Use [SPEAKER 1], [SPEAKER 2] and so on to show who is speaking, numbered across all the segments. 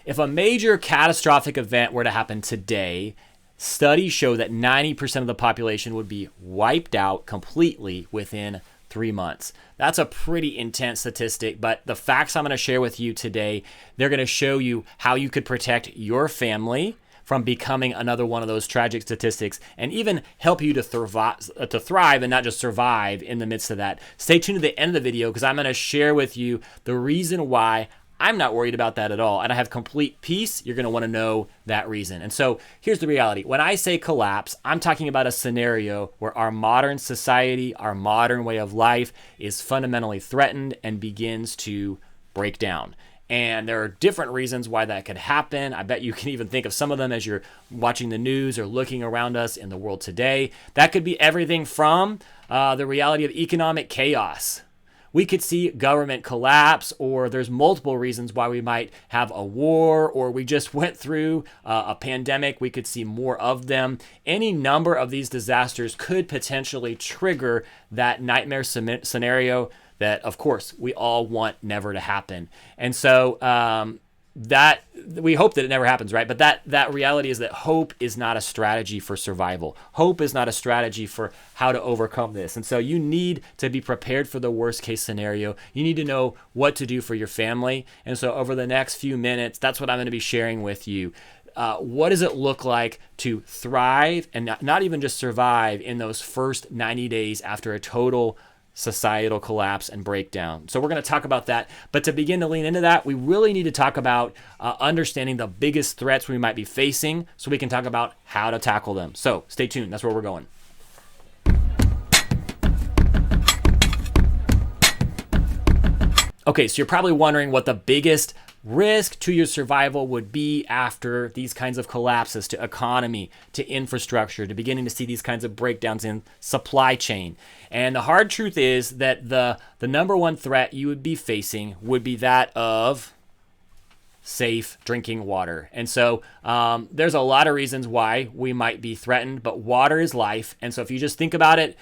[SPEAKER 1] If a major catastrophic event were to happen today, studies show that 90% of the population would be wiped out completely within 3 months. That's a pretty intense statistic, but the facts I'm going to share with you today, they're going to show you how you could protect your family from becoming another one of those tragic statistics, and even help you to thrive and not just survive in the midst of that. Stay tuned to the end of the video because I'm going to share with you the reason why I'm not worried about that at all, and I have complete peace. You're going to want to know that reason. And so here's the reality. When I say collapse, I'm talking about a scenario where our modern society, our modern way of life is fundamentally threatened and begins to break down. And there are different reasons why that could happen. I bet you can even think of some of them as you're watching the news or looking around us in the world today. That could be everything from the reality of economic chaos. We could see government collapse, or there's multiple reasons why we might have a war, or we just went through a pandemic. We could see more of them. Any number of these disasters could potentially trigger that nightmare scenario that, of course, we all want never to happen. And so that we hope that it never happens, right? But that reality is that hope is not a strategy for survival. Hope is not a strategy for how to overcome this. And so you need to be prepared for the worst case scenario. You need to know what to do for your family. And so over the next few minutes, that's what I'm going to be sharing with you. What does it look like to thrive and not even just survive in those first 90 days after a total societal collapse and breakdown? So we're going to talk about that. But to begin to lean into that, we really need to talk about understanding the biggest threats we might be facing so we can talk about how to tackle them. So stay tuned. That's where we're going. Okay, so you're probably wondering what the biggest risk to your survival would be after these kinds of collapses to economy, to infrastructure, to beginning to see these kinds of breakdowns in supply chain. And the hard truth is that the number one threat you would be facing would be that of safe drinking water. And so there's a lot of reasons why we might be threatened, but water is life. And so if you just think about it,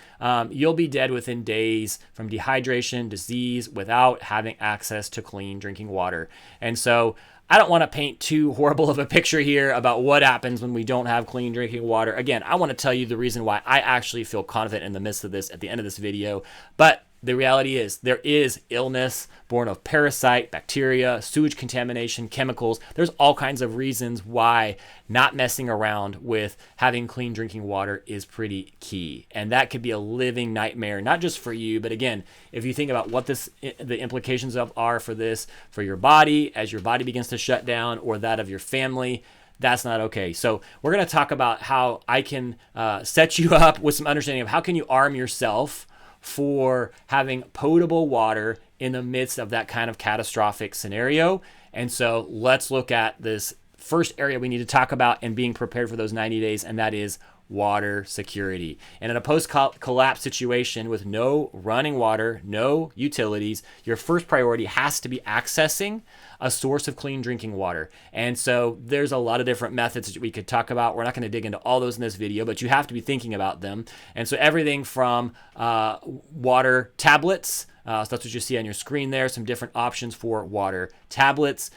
[SPEAKER 1] you'll be dead within days from dehydration, disease, without having access to clean drinking water. And so I don't want to paint too horrible of a picture here about what happens when we don't have clean drinking water. Again, I want to tell you the reason why I actually feel confident in the midst of this at the end of this video. But the reality is there is illness born of parasite, bacteria, sewage contamination, chemicals. There's all kinds of reasons why not messing around with having clean drinking water is pretty key. And that could be a living nightmare, not just for you, but again, if you think about what the implications are for this, for your body, as your body begins to shut down, or that of your family, that's not okay. So we're going to talk about how I can set you up with some understanding of how can you arm yourself for having potable water in the midst of that kind of catastrophic scenario. And so let's look at this first area we need to talk about and being prepared for those 90 days, and that is water security. And in a post-collapse situation with no running water, no utilities, your first priority has to be accessing a source of clean drinking water. And so there's a lot of different methods that we could talk about. We're not going to dig into all those in this video, but you have to be thinking about them. And so everything from water tablets, so that's what you see on your screen there, some different options for water tablets.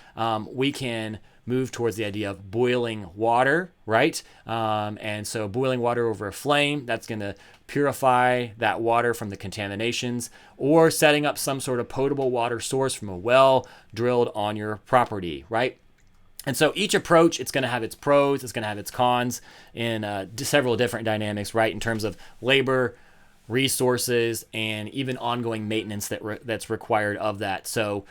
[SPEAKER 1] We can move towards the idea of boiling water, right? And so boiling water over a flame, that's going to purify that water from the contaminations, or setting up some sort of potable water source from a well drilled on your property, right? And so each approach, it's going to have its pros, it's going to have its cons in several different dynamics, right? In terms of labor, resources, and even ongoing maintenance that's required of that. So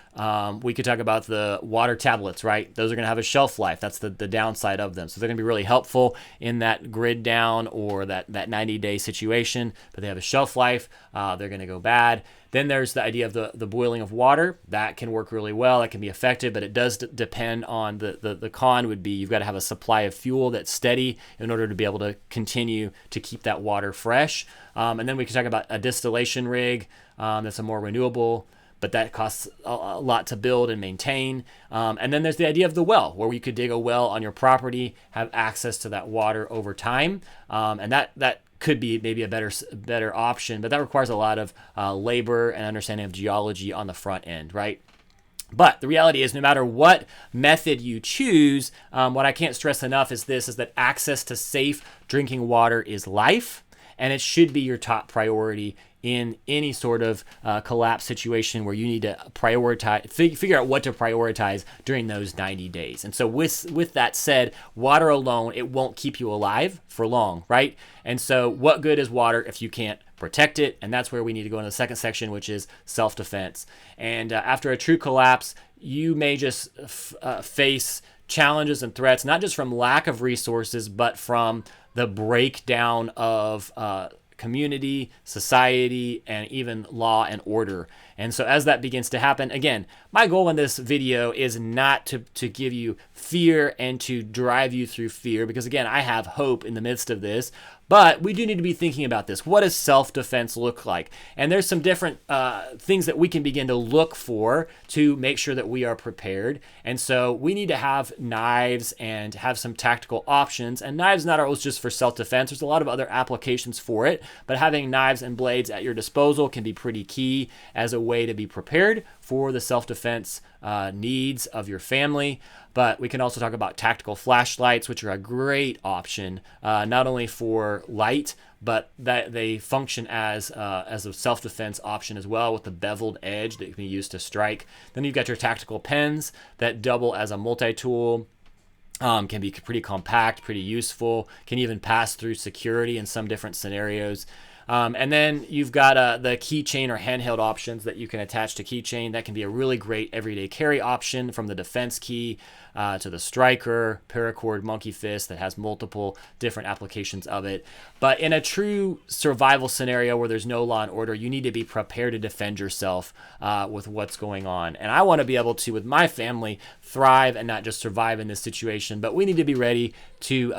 [SPEAKER 1] we could talk about the water tablets, right? Those are going to have a shelf life. That's the downside of them. So they're going to be really helpful in that grid down or that 90-day situation, but they have a shelf life. They're going to go bad. Then there's the idea of the boiling of water. That can work really well. That can be effective, but it does depend on the con would be you've got to have a supply of fuel that's steady in order to be able to continue to keep that water fresh. And then we can talk about a distillation rig that's a more renewable, but that costs a lot to build and maintain. And then there's the idea of the well, where you could dig a well on your property, have access to that water over time. And that could be maybe a better option, but that requires a lot of labor and understanding of geology on the front end, right? But the reality is, no matter what method you choose, what I can't stress enough is that access to safe drinking water is life, and it should be your top priority in any sort of collapse situation where you need to figure out what to prioritize during those 90 days. And so with that said, water alone, it won't keep you alive for long, right? And so what good is water if you can't protect it? And that's where we need to go into the second section, which is self-defense. And after a true collapse, you may just face challenges and threats, not just from lack of resources, but from the breakdown of community, society, and even law and order. And so as that begins to happen, again, my goal in this video is not to give you fear and to drive you through fear, because again, I have hope in the midst of this, but we do need to be thinking about this. What does self-defense look like? And there's some different things that we can begin to look for to make sure that we are prepared. And so we need to have knives and have some tactical options. And knives not always just for self-defense. There's a lot of other applications for it, but having knives and blades at your disposal can be pretty key as a way to be prepared for the self-defense needs of your family. But we can also talk about tactical flashlights, which are a great option, not only for light, but that they function as a self-defense option as well, with the beveled edge that can be used to strike. Then you've got your tactical pens that double as a multi-tool. Can be pretty compact, pretty useful, can even pass through security in some different scenarios. And then you've got the keychain or handheld options that you can attach to keychain. That can be a really great everyday carry option, from the defense key to the striker, paracord, monkey fist, that has multiple different applications of it. But in a true survival scenario where there's no law and order, you need to be prepared to defend yourself with what's going on. And I want to be able to, with my family, thrive and not just survive in this situation, but we need to be ready to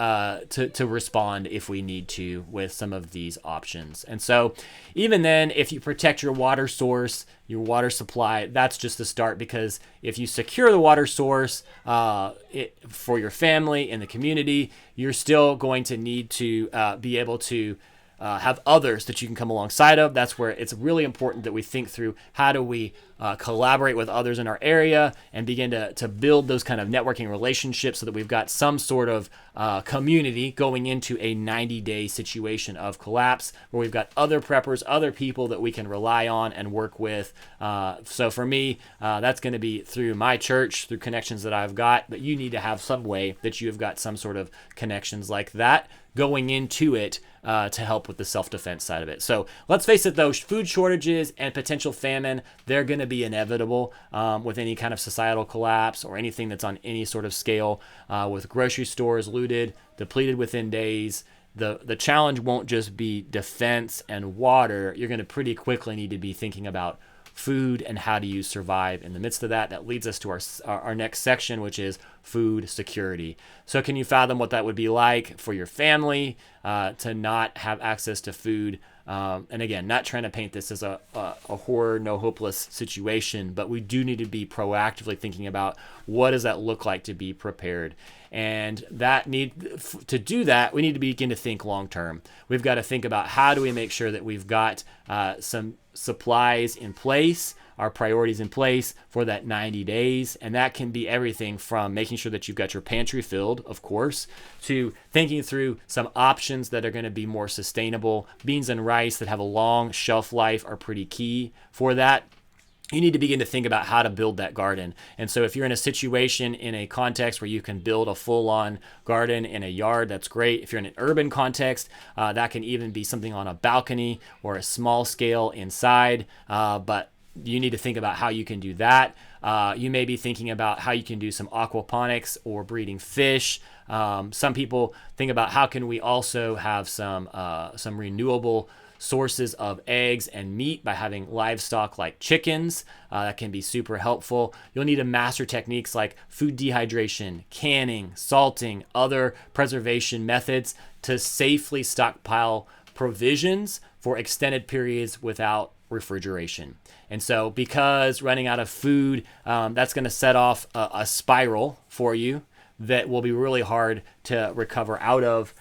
[SPEAKER 1] respond if we need to with some of these options. And so even then, if you protect your water source, your water supply, that's just the start, because if you secure the water source for your family and the community, you're still going to need to be able to have others that you can come alongside of. That's where it's really important that we think through, how do we collaborate with others in our area and begin to build those kind of networking relationships so that we've got some sort of community going into a 90-day situation of collapse, where we've got other preppers, other people that we can rely on and work with. So for me, that's going to be through my church, through connections that I've got, but you need to have some way that you've got some sort of connections like that going into it to help with the self-defense side of it. So let's face it, though, food shortages and potential famine, they're going to be inevitable with any kind of societal collapse or anything that's on any sort of scale. With grocery stores looted, depleted within days, the challenge won't just be defense and water. You're going to pretty quickly need to be thinking about food and how do you survive in the midst of that. That leads us to our next section, which is food security. So can you fathom what that would be like for your family to not have access to food? And again, not trying to paint this as a horror, no hopeless situation, but we do need to be proactively thinking about what does that look like to be prepared. And to do that, we need to begin to think long term. We've got to think about, how do we make sure that we've got some supplies in place, our priorities in place for that 90 days. And that can be everything from making sure that you've got your pantry filled, of course, to thinking through some options that are going to be more sustainable. Beans and rice that have a long shelf life are pretty key for that. You need to begin to think about how to build that garden. And so if you're in a situation, in a context where you can build a full-on garden in a yard, that's great. If you're in an urban context, that can even be something on a balcony or a small scale inside. But you need to think about how you can do that. You may be thinking about how you can do some aquaponics or breeding fish. Some people think about, how can we also have some renewable sources of eggs and meat by having livestock like chickens. That can be super helpful. You'll need to master techniques like food dehydration, canning, salting, other preservation methods to safely stockpile provisions for extended periods without refrigeration. And so because running out of food, that's going to set off a spiral for you. that will be really hard to recover out of.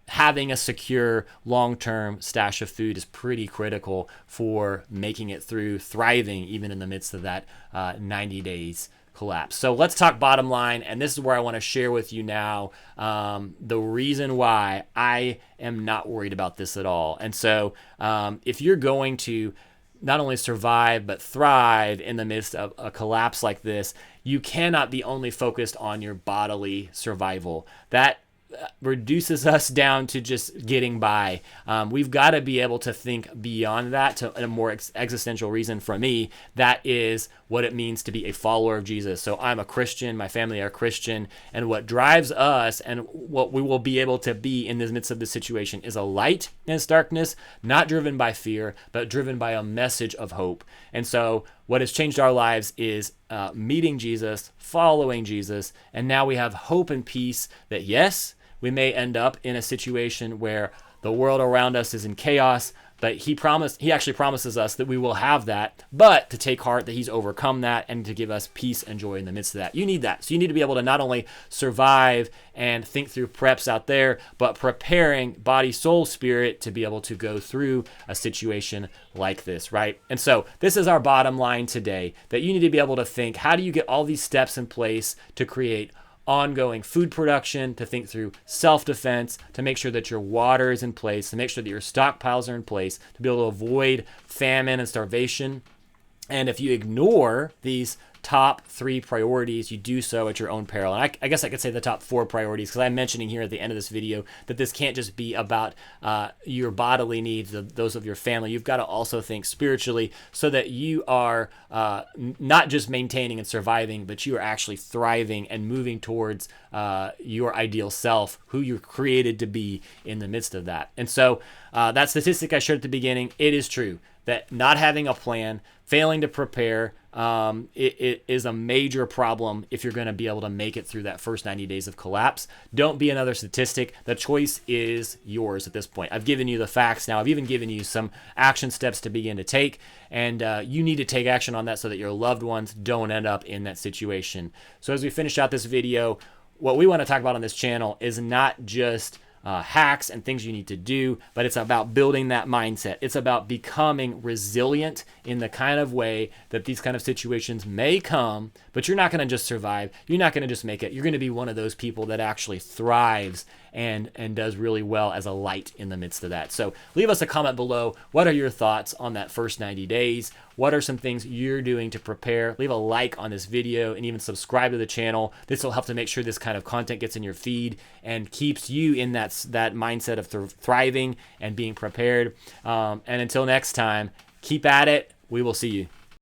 [SPEAKER 1] Having a secure long-term stash of food is pretty critical for making it through, thriving even in the midst of that 90 days collapse. So let's talk bottom line, and this is where I want to share with you now the reason why I am not worried about this at all. And so if you're going to not only survive but thrive in the midst of a collapse like this, you cannot be only focused on your bodily survival. That reduces us down to just getting by. We've got to be able to think beyond that to a more existential reason for me. That is what it means to be a follower of Jesus. So I'm a Christian, my family are Christian, and what drives us and what we will be able to be in the midst of this situation is a light in its darkness, not driven by fear, but driven by a message of hope. And so what has changed our lives is meeting Jesus, following Jesus, and now we have hope and peace that yes, we may end up in a situation where the world around us is in chaos, but he actually promises us that we will have that, but to take heart that he's overcome that and to give us peace and joy in the midst of that. You need that. So you need to be able to not only survive and think through preps out there, but preparing body, soul, spirit to be able to go through a situation like this, right? And so this is our bottom line today, that you need to be able to think, how do you get all these steps in place to create ongoing food production, to think through self-defense, to make sure that your water is in place, to make sure that your stockpiles are in place, to be able to avoid famine and starvation. And if you ignore these top 3 priorities, you do so at your own peril. And I guess I could say the top 4 priorities, because I'm mentioning here at the end of this video that this can't just be about your bodily needs, those of your family. You've got to also think spiritually so that you are not just maintaining and surviving, but you are actually thriving and moving towards your ideal self, who you're created to be in the midst of that. And so that statistic I showed at the beginning, it is true that not having a plan, failing to prepare, it is a major problem if you're going to be able to make it through that first 90 days of collapse. Don't be another statistic. The choice is yours at this point. I've given you the facts now. I've even given you some action steps to begin to take, and you need to take action on that so that your loved ones don't end up in that situation. So as we finish out this video, what we want to talk about on this channel is not just hacks and things you need to do, but it's about building that mindset. It's about becoming resilient in the kind of way that these kind of situations may come, but you're not going to just survive. You're not going to just make it. You're going to be one of those people that actually thrives and does really well as a light in the midst of that. So leave us a comment below. What are your thoughts on that first 90 days? What are some things you're doing to prepare? Leave a like on this video and even subscribe to the channel. This will help to make sure this kind of content gets in your feed and keeps you in that mindset of thriving and being prepared. And until next time, keep at it. We will see you.